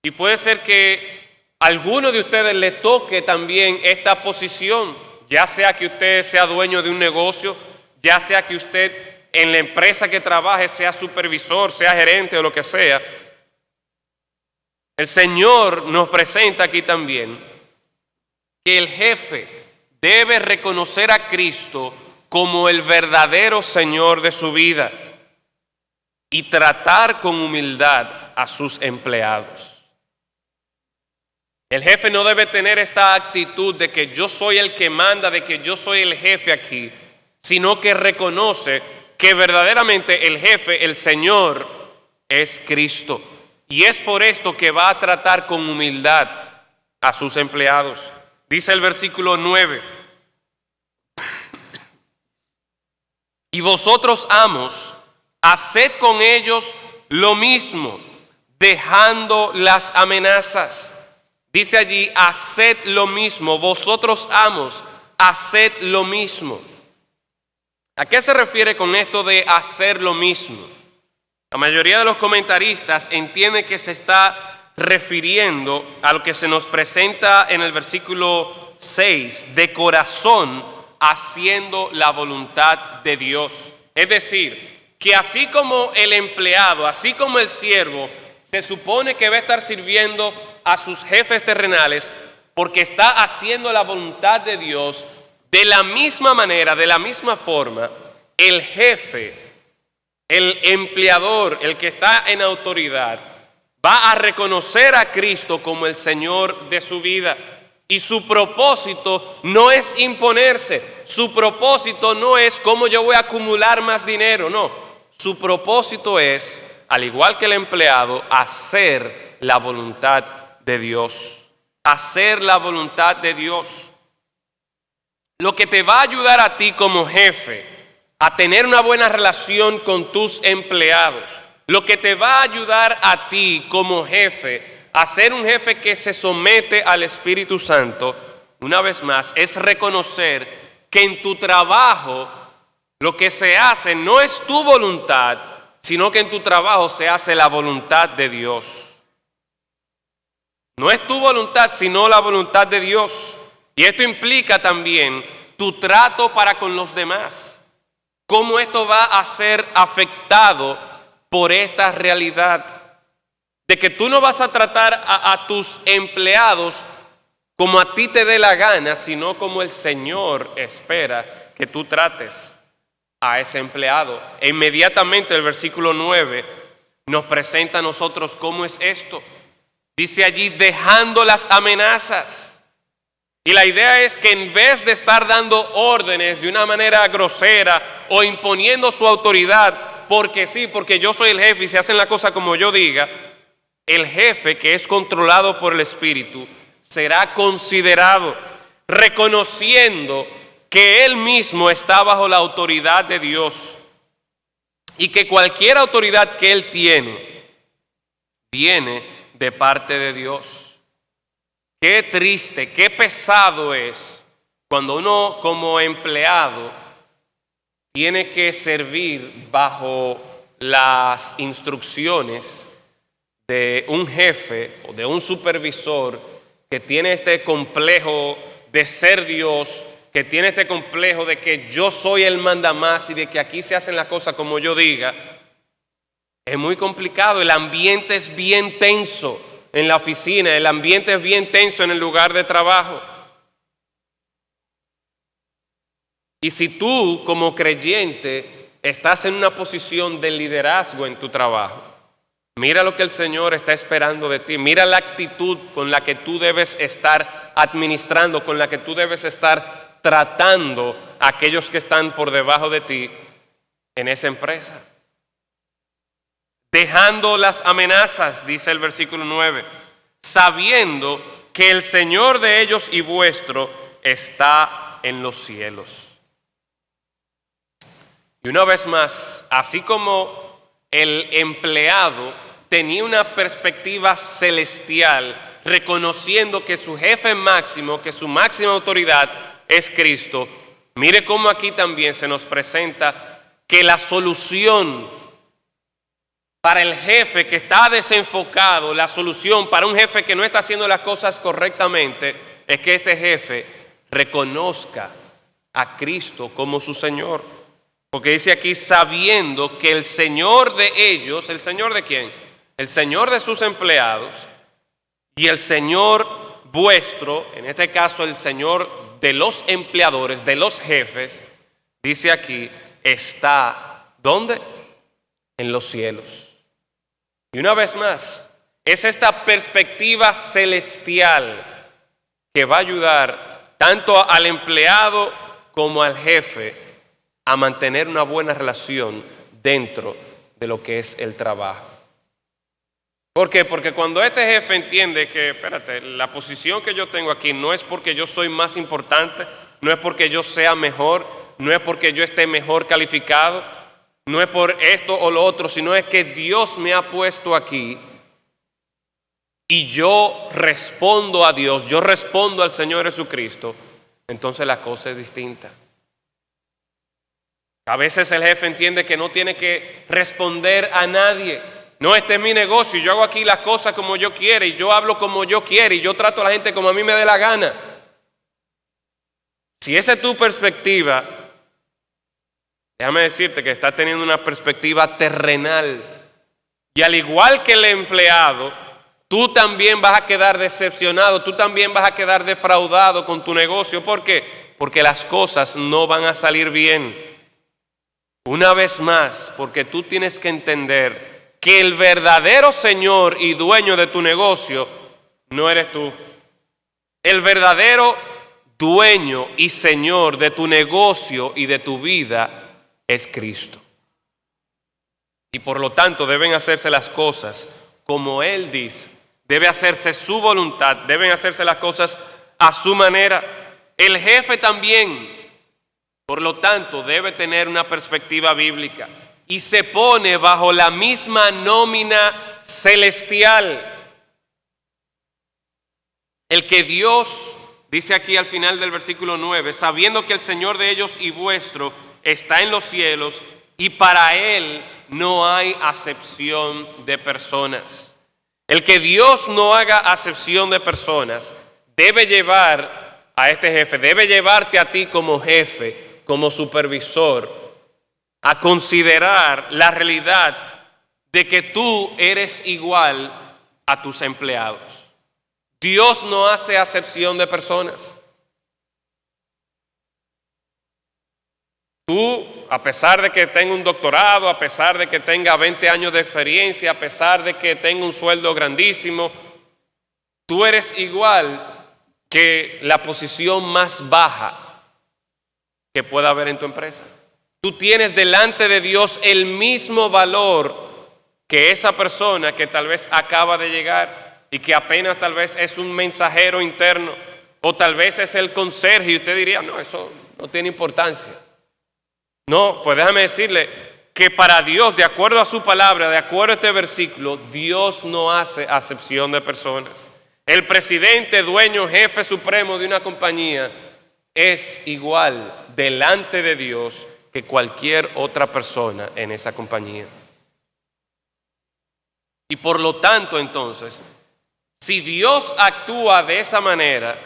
Y puede ser que a alguno de ustedes le toque también esta posición, ya sea que usted sea dueño de un negocio, ya sea que usted en la empresa que trabaje sea supervisor, sea gerente o lo que sea. El Señor nos presenta aquí también que el jefe debe reconocer a Cristo como el verdadero Señor de su vida y tratar con humildad a sus empleados. El jefe no debe tener esta actitud de que yo soy el que manda, de que yo soy el jefe aquí, sino que reconoce que verdaderamente el jefe, el Señor, es Cristo. Y es por esto que va a tratar con humildad a sus empleados. Dice el versículo 9. Y vosotros, amos, haced con ellos lo mismo, dejando las amenazas. Dice allí, haced lo mismo. Vosotros, amos, haced lo mismo. ¿A qué se refiere con esto de hacer lo mismo? La mayoría de los comentaristas entienden que se está refiriendo a lo que se nos presenta en el versículo 6, de corazón haciendo la voluntad de Dios. Es decir, que así como el empleado, así como el siervo, se supone que va a estar sirviendo a sus jefes terrenales porque está haciendo la voluntad de Dios, de la misma manera, de la misma forma, el jefe, el empleador, el que está en autoridad, va a reconocer a Cristo como el Señor de su vida. Y su propósito no es imponerse, su propósito no es cómo yo voy a acumular más dinero, no. Su propósito es, al igual que el empleado, hacer la voluntad de Dios. Hacer la voluntad de Dios. Lo que te va a ayudar a ti como jefe a tener una buena relación con tus empleados, lo que te va a ayudar a ti como jefe a ser un jefe que se somete al Espíritu Santo, una vez más, es reconocer que en tu trabajo lo que se hace no es tu voluntad, sino que en tu trabajo se hace la voluntad de Dios. No es tu voluntad, sino la voluntad de Dios. Y esto implica también tu trato para con los demás. Cómo esto va a ser afectado por esta realidad de que tú no vas a tratar a tus empleados como a ti te dé la gana, sino como el Señor espera que tú trates a ese empleado. E inmediatamente el versículo 9 nos presenta a nosotros cómo es esto. Dice allí, dejando las amenazas. Y la idea es que en vez de estar dando órdenes de una manera grosera o imponiendo su autoridad, porque sí, porque yo soy el jefe y se hacen la cosa como yo diga, el jefe que es controlado por el Espíritu será considerado, reconociendo que él mismo está bajo la autoridad de Dios y que cualquier autoridad que él tiene viene de parte de Dios. Qué triste, qué pesado es cuando uno como empleado tiene que servir bajo las instrucciones de un jefe o de un supervisor que tiene este complejo de ser Dios, que tiene este complejo de que yo soy el mandamás y de que aquí se hacen las cosas como yo diga. Es muy complicado, el ambiente es bien tenso. En la oficina, el ambiente es bien tenso en el lugar de trabajo. Y si tú como creyente estás en una posición de liderazgo en tu trabajo, mira lo que el Señor está esperando de ti. Mira la actitud con la que tú debes estar administrando, con la que tú debes estar tratando a aquellos que están por debajo de ti en esa empresa. Dejando las amenazas, dice el versículo 9, sabiendo que el Señor de ellos y vuestro está en los cielos. Y una vez más, así como el empleado tenía una perspectiva celestial, reconociendo que su jefe máximo, que su máxima autoridad es Cristo. Mire cómo aquí también se nos presenta que la solución para el jefe que está desenfocado, la solución para un jefe que no está haciendo las cosas correctamente, es que este jefe reconozca a Cristo como su Señor. Porque dice aquí, sabiendo que el Señor de ellos, ¿el Señor de quién? El Señor de sus empleados y el Señor vuestro, en este caso el Señor de los empleadores, de los jefes, dice aquí, está, ¿dónde? En los cielos. Y una vez más, es esta perspectiva celestial que va a ayudar tanto al empleado como al jefe a mantener una buena relación dentro de lo que es el trabajo. ¿Por qué? Porque cuando este jefe entiende que, espérate, la posición que yo tengo aquí no es porque yo soy más importante, no es porque yo sea mejor, no es porque yo esté mejor calificado, no es por esto o lo otro, sino es que Dios me ha puesto aquí y yo respondo a Dios, yo respondo al Señor Jesucristo, entonces la cosa es distinta. A veces el jefe entiende que no tiene que responder a nadie. No, este es mi negocio y yo hago aquí las cosas como yo quiero y yo hablo como yo quiero y yo trato a la gente como a mí me dé la gana. Si esa es tu perspectiva, déjame decirte que estás teniendo una perspectiva terrenal. Y al igual que el empleado, tú también vas a quedar decepcionado, tú también vas a quedar defraudado con tu negocio. ¿Por qué? Porque las cosas no van a salir bien. Una vez más, porque tú tienes que entender que el verdadero Señor y dueño de tu negocio no eres tú. El verdadero dueño y Señor de tu negocio y de tu vida es Cristo. Y por lo tanto deben hacerse las cosas como Él dice. Debe hacerse su voluntad, deben hacerse las cosas a su manera. El jefe también, por lo tanto, debe tener una perspectiva bíblica y se pone bajo la misma nómina celestial. El que Dios, dice aquí al final del versículo 9, sabiendo que el Señor de ellos y vuestro está en los cielos y para Él no hay acepción de personas. El que Dios no haga acepción de personas debe llevar a este jefe, debe llevarte a ti como jefe, como supervisor, a considerar la realidad de que tú eres igual a tus empleados. Dios no hace acepción de personas. Tú, a pesar de que tenga un doctorado, a pesar de que tenga 20 años de experiencia, a pesar de que tenga un sueldo grandísimo, tú eres igual que la posición más baja que pueda haber en tu empresa. Tú tienes delante de Dios el mismo valor que esa persona que tal vez acaba de llegar y que apenas tal vez es un mensajero interno o tal vez es el conserje y usted diría, no, eso no tiene importancia. No, pues déjame decirle que para Dios, de acuerdo a su palabra, de acuerdo a este versículo, Dios no hace acepción de personas. El presidente, dueño, jefe supremo de una compañía es igual delante de Dios que cualquier otra persona en esa compañía. Y por lo tanto, entonces, si Dios actúa de esa manera,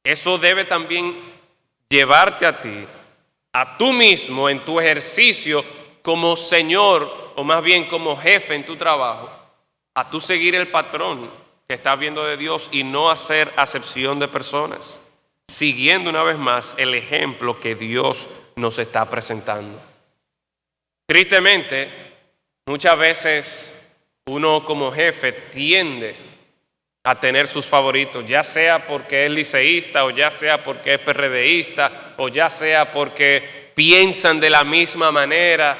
eso debe también llevarte a ti, a tú mismo en tu ejercicio como Señor, o más bien como jefe en tu trabajo, a tú seguir el patrón que estás viendo de Dios y no hacer acepción de personas, siguiendo una vez más el ejemplo que Dios nos está presentando. Tristemente, muchas veces uno como jefe tiende a tener sus favoritos, ya sea porque es liceísta, o ya sea porque es PRDista, o ya sea porque piensan de la misma manera.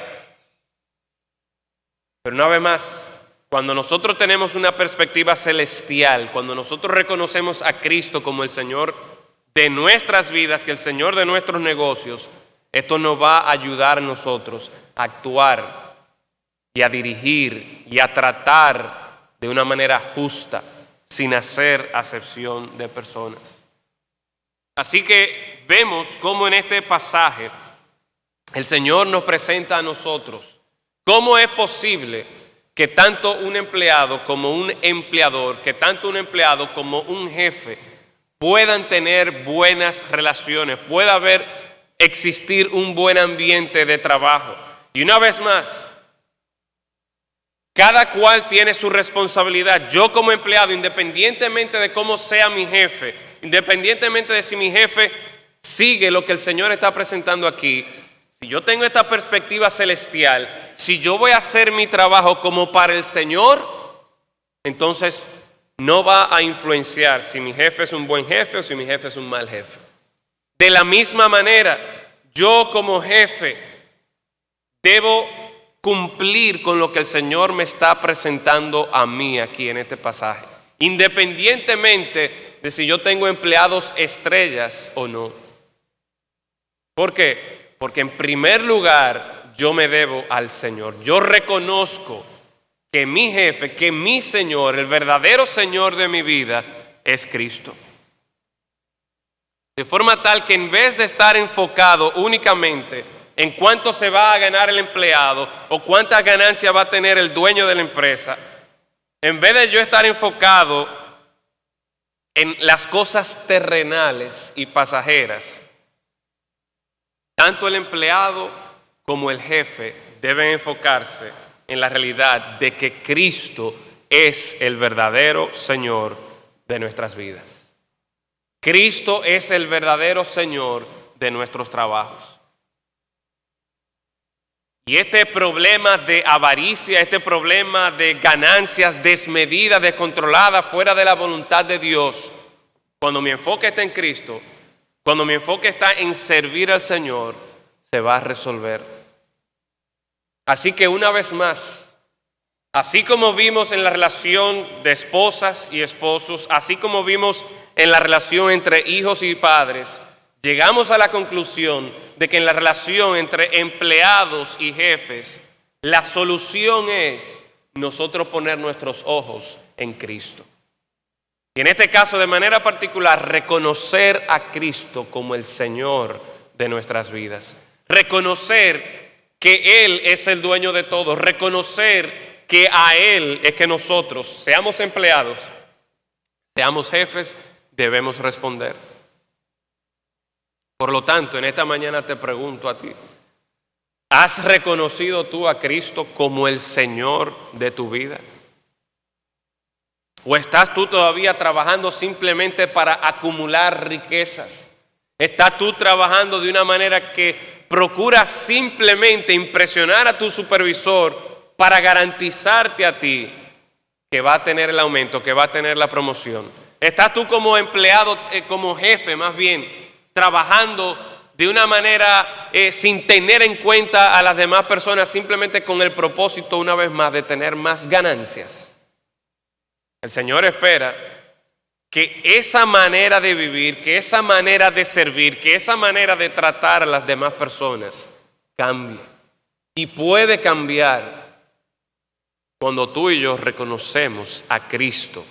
Pero una vez más, cuando nosotros tenemos una perspectiva celestial, cuando nosotros reconocemos a Cristo como el Señor de nuestras vidas y el Señor de nuestros negocios, esto nos va a ayudar a nosotros a actuar y a dirigir y a tratar de una manera justa, sin hacer acepción de personas. Así que vemos cómo en este pasaje el Señor nos presenta a nosotros cómo es posible que tanto un empleado como un empleador, que tanto un empleado como un jefe puedan tener buenas relaciones, pueda existir un buen ambiente de trabajo. Y una vez más, cada cual tiene su responsabilidad. Yo como empleado, independientemente de cómo sea mi jefe, independientemente de si mi jefe sigue lo que el Señor está presentando aquí, si yo tengo esta perspectiva celestial, si yo voy a hacer mi trabajo como para el Señor, entonces no va a influenciar si mi jefe es un buen jefe o si mi jefe es un mal jefe. De la misma manera, yo como jefe debo cumplir con lo que el Señor me está presentando a mí aquí en este pasaje, independientemente de si yo tengo empleados estrellas o no. ¿Por qué? Porque en primer lugar yo me debo al Señor. Yo reconozco que mi jefe, que mi Señor, el verdadero Señor de mi vida es Cristo. De forma tal que en vez de estar enfocado únicamente en cuánto se va a ganar el empleado o cuántas ganancias va a tener el dueño de la empresa, en vez de yo estar enfocado en las cosas terrenales y pasajeras, tanto el empleado como el jefe deben enfocarse en la realidad de que Cristo es el verdadero Señor de nuestras vidas. Cristo es el verdadero Señor de nuestros trabajos. Y este problema de avaricia, este problema de ganancias desmedidas, descontroladas, fuera de la voluntad de Dios, cuando mi enfoque está en Cristo, cuando mi enfoque está en servir al Señor, se va a resolver. Así que una vez más, así como vimos en la relación de esposas y esposos, así como vimos en la relación entre hijos y padres, llegamos a la conclusión de que en la relación entre empleados y jefes, la solución es nosotros poner nuestros ojos en Cristo. Y en este caso, de manera particular, reconocer a Cristo como el Señor de nuestras vidas. Reconocer que Él es el dueño de todo. Reconocer que a Él es que nosotros, seamos empleados, seamos jefes, debemos responder. Por lo tanto, en esta mañana te pregunto a ti, ¿has reconocido tú a Cristo como el Señor de tu vida? ¿O estás tú todavía trabajando simplemente para acumular riquezas? ¿Estás tú trabajando de una manera que procuras simplemente impresionar a tu supervisor para garantizarte a ti que va a tener el aumento, que va a tener la promoción? ¿Estás tú como empleado, como jefe más bien, trabajando de una manera sin tener en cuenta a las demás personas, simplemente con el propósito, una vez más, de tener más ganancias? El Señor espera que esa manera de vivir, que esa manera de servir, que esa manera de tratar a las demás personas cambie. Y puede cambiar cuando tú y yo reconocemos a Cristo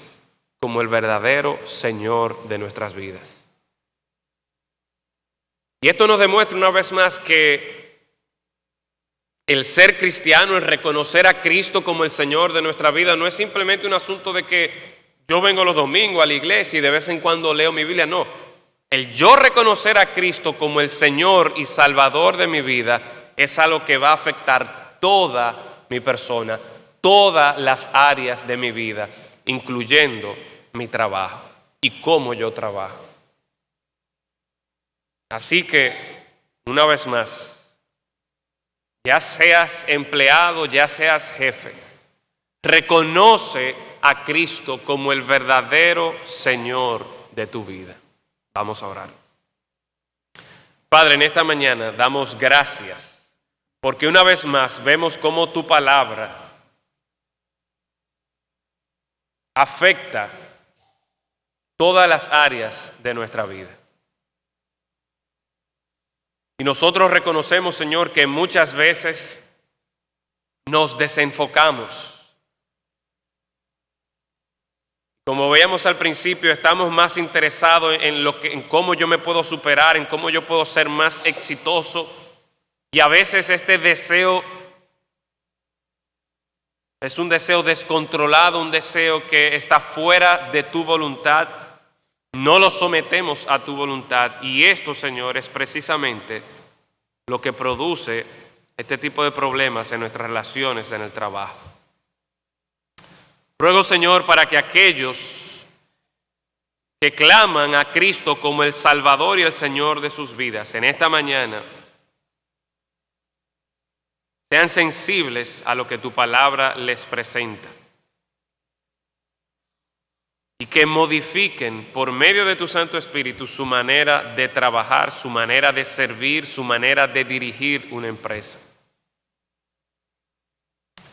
como el verdadero Señor de nuestras vidas. Y esto nos demuestra una vez más que el ser cristiano, el reconocer a Cristo como el Señor de nuestra vida, no es simplemente un asunto de que yo vengo los domingos a la iglesia y de vez en cuando leo mi Biblia. No, el yo reconocer a Cristo como el Señor y Salvador de mi vida es algo que va a afectar toda mi persona, todas las áreas de mi vida, incluyendo mi trabajo y cómo yo trabajo. Así que, una vez más, ya seas empleado, ya seas jefe, reconoce a Cristo como el verdadero Señor de tu vida. Vamos a orar. Padre, en esta mañana damos gracias porque una vez más vemos cómo tu palabra afecta todas las áreas de nuestra vida. Y nosotros reconocemos, Señor, que muchas veces nos desenfocamos. Como veíamos al principio, estamos más interesados en cómo yo me puedo superar, en cómo yo puedo ser más exitoso. Y a veces este deseo es un deseo descontrolado, un deseo que está fuera de tu voluntad. No lo sometemos a tu voluntad. Y esto, Señor, es precisamente lo que produce este tipo de problemas en nuestras relaciones en el trabajo. Ruego, Señor, para que aquellos que claman a Cristo como el Salvador y el Señor de sus vidas, en esta mañana, sean sensibles a lo que tu palabra les presenta. Y que modifiquen por medio de tu Santo Espíritu su manera de trabajar, su manera de servir, su manera de dirigir una empresa.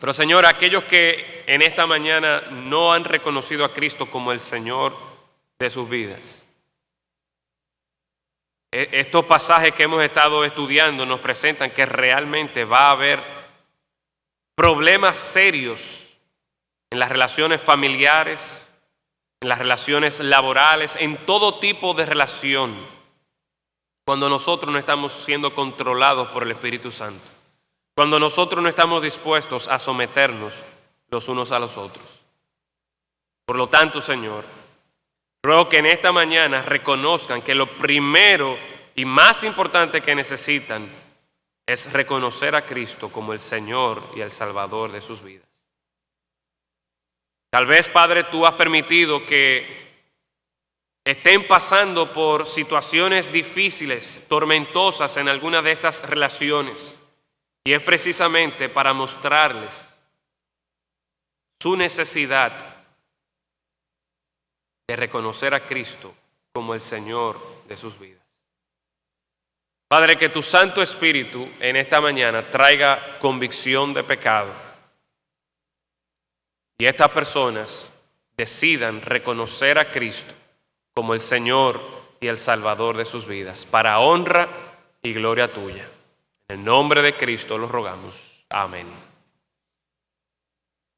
Pero Señor, aquellos que en esta mañana no han reconocido a Cristo como el Señor de sus vidas, estos pasajes que hemos estado estudiando nos presentan que realmente va a haber problemas serios en las relaciones familiares, en las relaciones laborales, en todo tipo de relación, cuando nosotros no estamos siendo controlados por el Espíritu Santo. Cuando nosotros no estamos dispuestos a someternos los unos a los otros. Por lo tanto, Señor, ruego que en esta mañana reconozcan que lo primero y más importante que necesitan es reconocer a Cristo como el Señor y el Salvador de sus vidas. Tal vez, Padre, tú has permitido que estén pasando por situaciones difíciles, tormentosas en alguna de estas relaciones. Y es precisamente para mostrarles su necesidad de reconocer a Cristo como el Señor de sus vidas. Padre, que tu Santo Espíritu en esta mañana traiga convicción de pecado y estas personas decidan reconocer a Cristo como el Señor y el Salvador de sus vidas, para honra y gloria tuya. En el nombre de Cristo lo rogamos. Amén.